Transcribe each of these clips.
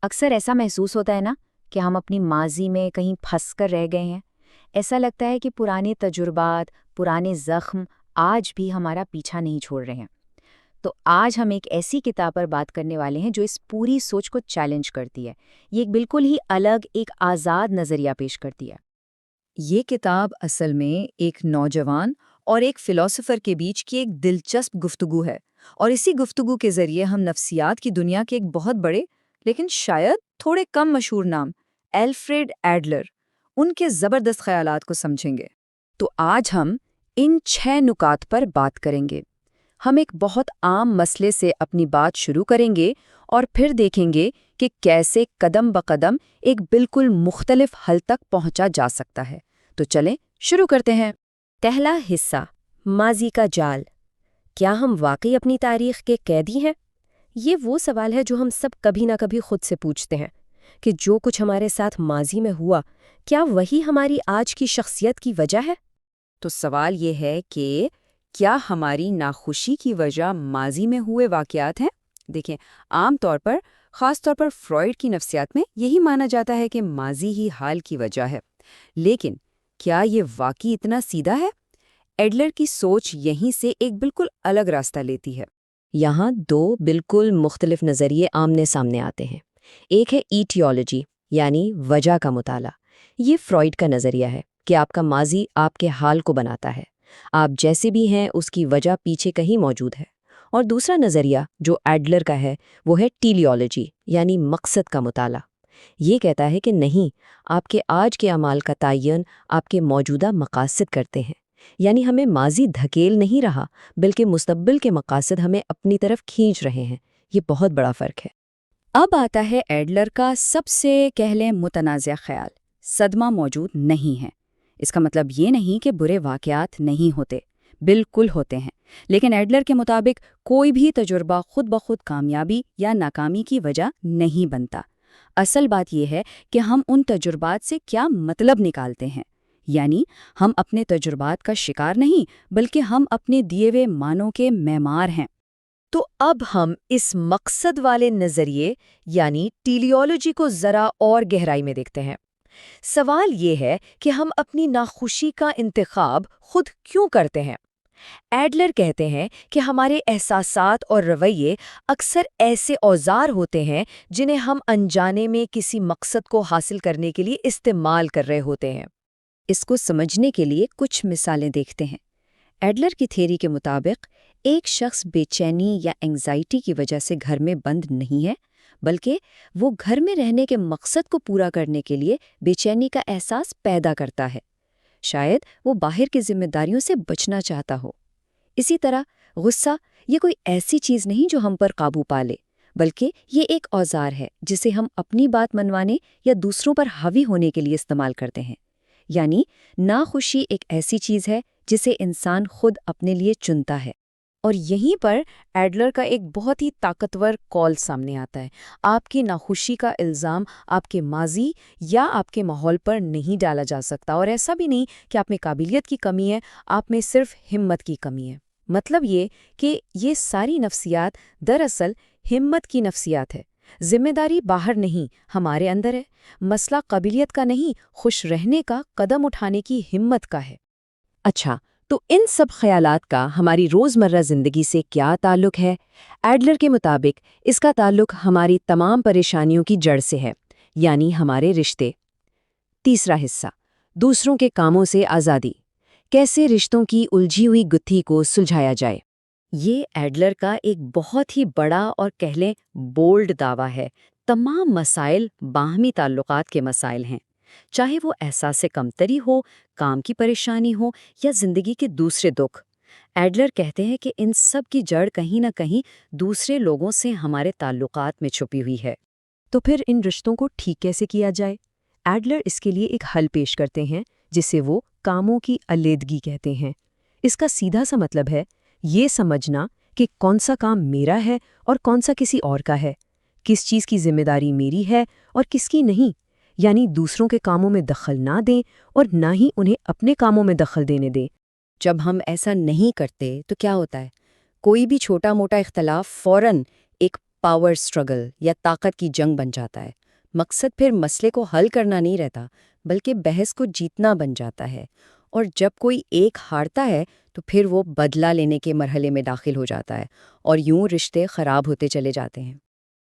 اکثر ایسا محسوس ہوتا ہے نا کہ ہم اپنی ماضی میں کہیں پھنس کر رہ گئے ہیں۔ ایسا لگتا ہے کہ پرانے تجربات، پرانے زخم آج بھی ہمارا پیچھا نہیں چھوڑ رہے ہیں۔ تو آج ہم ایک ایسی کتاب پر بات کرنے والے ہیں جو اس پوری سوچ کو چیلنج کرتی ہے۔ یہ ایک بالکل ہی الگ، ایک آزاد نظریہ پیش کرتی ہے۔ یہ کتاب اصل میں ایک نوجوان اور ایک فلسفر کے بیچ کی ایک دلچسپ گفتگو ہے، اور اسی گفتگو کے ذریعے ہم نفسیات کی دنیا کے ایک بہت بڑے لیکن شاید تھوڑے کم مشہور نام ایلفریڈ ایڈلر ان کے زبردست خیالات کو سمجھیں گے۔ تو آج ہم ان 6 نکات پر بات کریں گے۔ ہم ایک بہت عام مسئلے سے اپنی بات شروع کریں گے اور پھر دیکھیں گے کہ کیسے قدم بقدم ایک بالکل مختلف حل تک پہنچا جا سکتا ہے۔ تو چلیں شروع کرتے ہیں۔ پہلا حصہ، ماضی کا جال۔ کیا ہم واقعی اپنی تاریخ کے قیدی ہیں؟ یہ وہ سوال ہے جو ہم سب کبھی نہ کبھی خود سے پوچھتے ہیں کہ جو کچھ ہمارے ساتھ ماضی میں ہوا، کیا وہی ہماری آج کی شخصیت کی وجہ ہے؟ تو سوال یہ ہے کہ کیا ہماری ناخوشی کی وجہ ماضی میں ہوئے واقعات ہیں؟ دیکھیں، عام طور پر، خاص طور پر فرائیڈ کی نفسیات میں یہی مانا جاتا ہے کہ ماضی ہی حال کی وجہ ہے۔ لیکن کیا یہ واقعی اتنا سیدھا ہے؟ ایڈلر کی سوچ یہیں سے ایک بالکل الگ راستہ لیتی ہے۔ یہاں 2 بالکل مختلف نظریے آمنے سامنے آتے ہیں۔ ایک ہے ایٹیولوجی، یعنی وجہ کا مطالعہ۔ یہ فرائیڈ کا نظریہ ہے کہ آپ کا ماضی آپ کے حال کو بناتا ہے، آپ جیسے بھی ہیں اس کی وجہ پیچھے کہیں موجود ہے۔ اور دوسرا نظریہ جو ایڈلر کا ہے وہ ہے ٹیلیولوجی، یعنی مقصد کا مطالعہ۔ یہ کہتا ہے کہ نہیں، آپ کے آج کے اعمال کا تعین آپ کے موجودہ مقاصد کرتے ہیں، یعنی ہمیں ماضی دھکیل نہیں رہا بلکہ مستقبل کے مقاصد ہمیں اپنی طرف کھینچ رہے ہیں۔ یہ بہت بڑا فرق ہے۔ اب آتا ہے ایڈلر کا سب سے کہہ لیں متنازع خیال، صدمہ موجود نہیں ہے۔ اس کا مطلب یہ نہیں کہ برے واقعات نہیں ہوتے، بالکل ہوتے ہیں، لیکن ایڈلر کے مطابق کوئی بھی تجربہ خود بخود کامیابی یا ناکامی کی وجہ نہیں بنتا۔ اصل بات یہ ہے کہ ہم ان تجربات سے کیا مطلب نکالتے ہیں، یعنی ہم اپنے تجربات کا شکار نہیں بلکہ ہم اپنے دیے ہوئے معنوں کے معمار ہیں۔ تو اب ہم اس مقصد والے نظریے یعنی ٹیلیولوجی کو ذرا اور گہرائی میں دیکھتے ہیں۔ سوال یہ ہے کہ ہم اپنی ناخوشی کا انتخاب خود کیوں کرتے ہیں؟ ایڈلر کہتے ہیں کہ ہمارے احساسات اور رویے اکثر ایسے اوزار ہوتے ہیں جنہیں ہم انجانے میں کسی مقصد کو حاصل کرنے کے لیے استعمال کر رہے ہوتے ہیں۔ اس کو سمجھنے کے لیے کچھ مثالیں دیکھتے ہیں۔ ایڈلر کی تھیوری کے مطابق ایک شخص بے چینی یا انگزائٹی کی وجہ سے گھر میں بند نہیں ہے، بلکہ وہ گھر میں رہنے کے مقصد کو پورا کرنے کے لیے بے چینی کا احساس پیدا کرتا ہے۔ شاید وہ باہر کی ذمہ داریوں سے بچنا چاہتا ہو۔ اسی طرح غصہ یہ کوئی ایسی چیز نہیں جو ہم پر قابو پا لے، بلکہ یہ ایک اوزار ہے جسے ہم اپنی بات منوانے یا دوسروں پر حاوی ہونے کے لیے استعمال کرتے ہیں۔ یعنی ناخوشی ایک ایسی چیز ہے جسے انسان خود اپنے لیے چنتا ہے۔ اور یہیں پر ایڈلر کا ایک بہت ہی طاقتور کال سامنے آتا ہے۔ آپ کی ناخوشی کا الزام آپ کے ماضی یا آپ کے ماحول پر نہیں ڈالا جا سکتا، اور ایسا بھی نہیں کہ آپ میں قابلیت کی کمی ہے، آپ میں صرف ہمت کی کمی ہے۔ مطلب یہ کہ یہ ساری نفسیات دراصل ہمت کی نفسیات ہے۔ ذمہ داری باہر نہیں، ہمارے اندر ہے۔ مسئلہ قابلیت کا نہیں، خوش رہنے کا، قدم اٹھانے کی ہمت کا ہے۔ اچھا، تو ان سب خیالات کا ہماری روزمرہ زندگی سے کیا تعلق ہے؟ ایڈلر کے مطابق اس کا تعلق ہماری تمام پریشانیوں کی جڑ سے ہے، یعنی ہمارے رشتے۔ تیسرا حصہ، دوسروں کے کاموں سے آزادی۔ کیسے رشتوں کی الجھی ہوئی گتھی کو سلجھایا جائے؟ یہ ایڈلر کا ایک بہت ہی بڑا اور کہہ لیں بولڈ دعویٰ ہے۔ تمام مسائل باہمی تعلقات کے مسائل ہیں، چاہے وہ احساس کمتری ہو، کام کی پریشانی ہو یا زندگی کے دوسرے دکھ۔ ایڈلر کہتے ہیں کہ ان سب کی جڑ کہیں نہ کہیں دوسرے لوگوں سے ہمارے تعلقات میں چھپی ہوئی ہے۔ تو پھر ان رشتوں کو ٹھیک کیسے کیا جائے؟ ایڈلر اس کے لیے ایک حل پیش کرتے ہیں جسے وہ کاموں کی علیحدگی کہتے ہیں۔ اس کا سیدھا سا مطلب ہے یہ سمجھنا کہ کون سا کام میرا ہے اور کون سا کسی اور کا ہے، کس چیز کی ذمہ داری میری ہے اور کس کی نہیں، یعنی دوسروں کے کاموں میں دخل نہ دیں اور نہ ہی انہیں اپنے کاموں میں دخل دینے دیں۔ جب ہم ایسا نہیں کرتے تو کیا ہوتا ہے؟ کوئی بھی چھوٹا موٹا اختلاف فوراً ایک پاور سٹرگل یا طاقت کی جنگ بن جاتا ہے۔ مقصد پھر مسئلے کو حل کرنا نہیں رہتا، بلکہ بحث کو جیتنا بن جاتا ہے، اور جب کوئی ایک ہارتا ہے تو پھر وہ بدلہ لینے کے مرحلے میں داخل ہو جاتا ہے، اور یوں رشتے خراب ہوتے چلے جاتے ہیں۔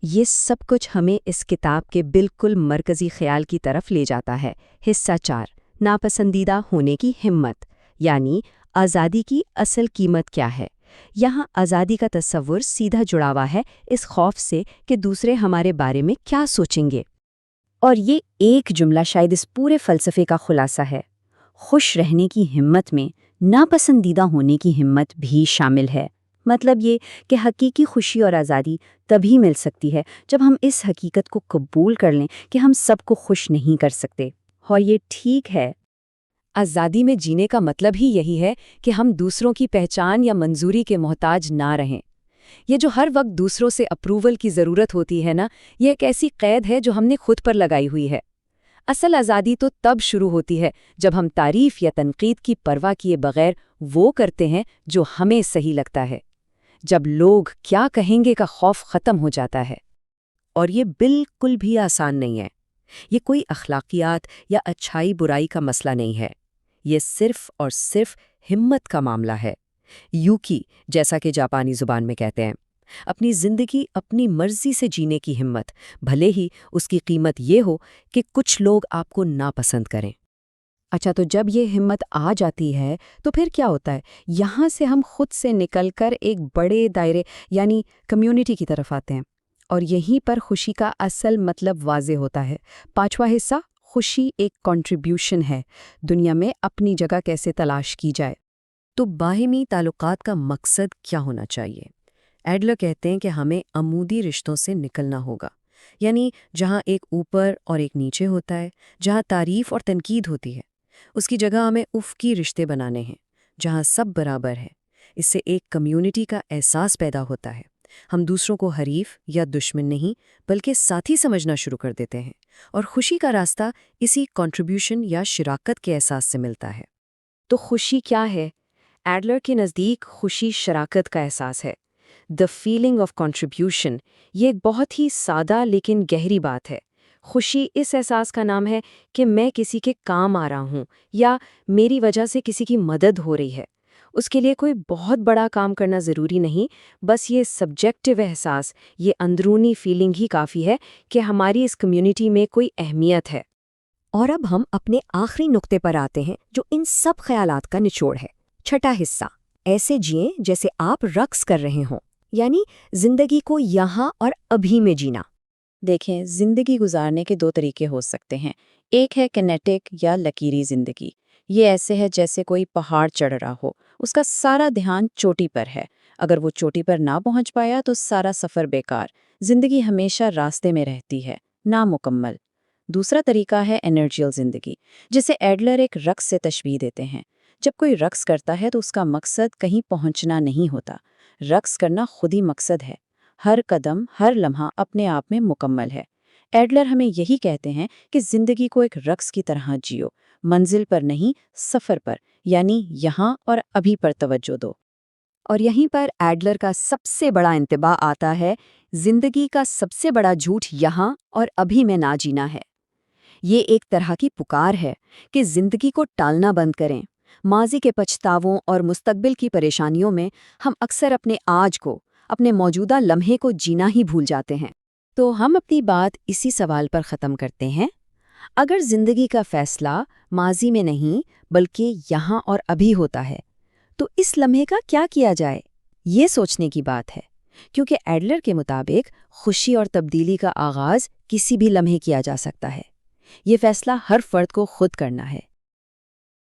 یہ سب کچھ ہمیں اس کتاب کے بالکل مرکزی خیال کی طرف لے جاتا ہے۔ حصہ 4، ناپسندیدہ ہونے کی ہمت، یعنی آزادی کی اصل قیمت کیا ہے۔ یہاں آزادی کا تصور سیدھا جڑا ہوا ہے اس خوف سے کہ دوسرے ہمارے بارے میں کیا سوچیں گے۔ اور یہ ایک جملہ شاید اس پورے فلسفے کا خلاصہ ہے۔ خوش رہنے کی ہمت میں ناپسندیدہ ہونے کی ہمت بھی شامل ہے۔ مطلب یہ کہ حقیقی خوشی اور آزادی تبھی مل سکتی ہے جب ہم اس حقیقت کو قبول کر لیں کہ ہم سب کو خوش نہیں کر سکتے، اور یہ ٹھیک ہے۔ آزادی میں جینے کا مطلب ہی یہی ہے کہ ہم دوسروں کی پہچان یا منظوری کے محتاج نہ رہیں۔ یہ جو ہر وقت دوسروں سے اپروول کی ضرورت ہوتی ہے نا، یہ ایک ایسی قید ہے جو ہم نے خود پر لگائی ہوئی ہے۔ اصل آزادی تو تب شروع ہوتی ہے جب ہم تعریف یا تنقید کی پرواہ کیے بغیر وہ کرتے ہیں جو ہمیں صحیح لگتا ہے، جب لوگ کیا کہیں گے کا خوف ختم ہو جاتا ہے۔ اور یہ بالکل بھی آسان نہیں ہے۔ یہ کوئی اخلاقیات یا اچھائی برائی کا مسئلہ نہیں ہے، یہ صرف اور صرف ہمت کا معاملہ ہے۔ یوکی، جیسا کہ جاپانی زبان میں کہتے ہیں، اپنی زندگی اپنی مرضی سے جینے کی ہمت، بھلے ہی اس کی قیمت یہ ہو کہ کچھ لوگ آپ کو ناپسند کریں۔ اچھا، تو جب یہ ہمت آ جاتی ہے تو پھر کیا ہوتا ہے؟ یہاں سے ہم خود سے نکل کر ایک بڑے دائرے یعنی کمیونٹی کی طرف آتے ہیں، اور یہیں پر خوشی کا اصل مطلب واضح ہوتا ہے۔ 5واں حصہ، خوشی ایک کنٹریبیوشن ہے، دنیا میں اپنی جگہ کیسے تلاش کی جائے۔ تو باہمی تعلقات کا مقصد کیا ہونا چاہیے؟ ایڈلر کہتے ہیں کہ ہمیں عمودی رشتوں سے نکلنا ہوگا، یعنی جہاں ایک اوپر اور ایک نیچے ہوتا ہے، جہاں تعریف اور تنقید ہوتی ہے، اس کی جگہ ہمیں افقی رشتے بنانے ہیں جہاں سب برابر ہے۔ اس سے ایک کمیونٹی کا احساس پیدا ہوتا ہے۔ ہم دوسروں کو حریف یا دشمن نہیں بلکہ ساتھی سمجھنا شروع کر دیتے ہیں، اور خوشی کا راستہ اسی کنٹریبیوشن یا شراکت کے احساس سے ملتا ہے۔ تو خوشی کیا ہے؟ ایڈلر کے نزدیک خوشی شراکت کا احساس ہے، the feeling of contribution۔ یہ ایک بہت ہی سادہ لیکن گہری بات ہے۔ خوشی اس احساس کا نام ہے کہ میں کسی کے کام آ رہا ہوں یا میری وجہ سے کسی کی مدد ہو رہی ہے۔ اس کے لیے کوئی بہت بڑا کام کرنا ضروری نہیں، بس یہ سبجیکٹیو احساس، یہ اندرونی فیلنگ ہی کافی ہے کہ ہماری اس کمیونٹی میں کوئی اہمیت ہے۔ اور اب ہم اپنے آخری نقطے پر آتے ہیں جو ان سب خیالات کا نچوڑ ہے۔ 6واں حصہ، ایسے جئیں جیسے آپ رقص کر رہے ہوں، یعنی زندگی کو یہاں اور ابھی میں جینا۔ دیکھیں، زندگی گزارنے کے 2 طریقے ہو سکتے ہیں۔ ایک ہے کینیٹک یا لکیری زندگی۔ یہ ایسے ہے جیسے کوئی پہاڑ چڑھ رہا ہو، اس کا سارا دھیان چوٹی پر ہے، اگر وہ چوٹی پر نہ پہنچ پایا تو سارا سفر بیکار۔ زندگی ہمیشہ راستے میں رہتی ہے، نامکمل۔ دوسرا طریقہ ہے انرجیل زندگی، جسے ایڈلر ایک رقص سے تشبیہ دیتے ہیں۔ جب کوئی رقص کرتا ہے تو اس کا مقصد کہیں پہنچنا نہیں ہوتا، رقص کرنا خود ہی مقصد ہے۔ ہر قدم، ہر لمحہ اپنے آپ میں مکمل ہے۔ ایڈلر ہمیں یہی کہتے ہیں کہ زندگی کو ایک رقص کی طرح جیو، منزل پر نہیں، سفر پر، یعنی یہاں اور ابھی پر توجہ دو۔ اور یہیں پر ایڈلر کا سب سے بڑا انتباہ آتا ہے، زندگی کا سب سے بڑا جھوٹ یہاں اور ابھی میں نہ جینا ہے۔ یہ ایک طرح کی پکار ہے کہ زندگی کو ٹالنا بند کریں۔ ماضی کے پچھتاووں اور مستقبل کی پریشانیوں میں ہم اکثر اپنے آج کو، اپنے موجودہ لمحے کو جینا ہی بھول جاتے ہیں۔ تو ہم اپنی بات اسی سوال پر ختم کرتے ہیں، اگر زندگی کا فیصلہ ماضی میں نہیں بلکہ یہاں اور ابھی ہوتا ہے تو اس لمحے کا کیا کیا جائے؟ یہ سوچنے کی بات ہے، کیونکہ ایڈلر کے مطابق خوشی اور تبدیلی کا آغاز کسی بھی لمحے کیا جا سکتا ہے۔ یہ فیصلہ ہر فرد کو خود کرنا ہے۔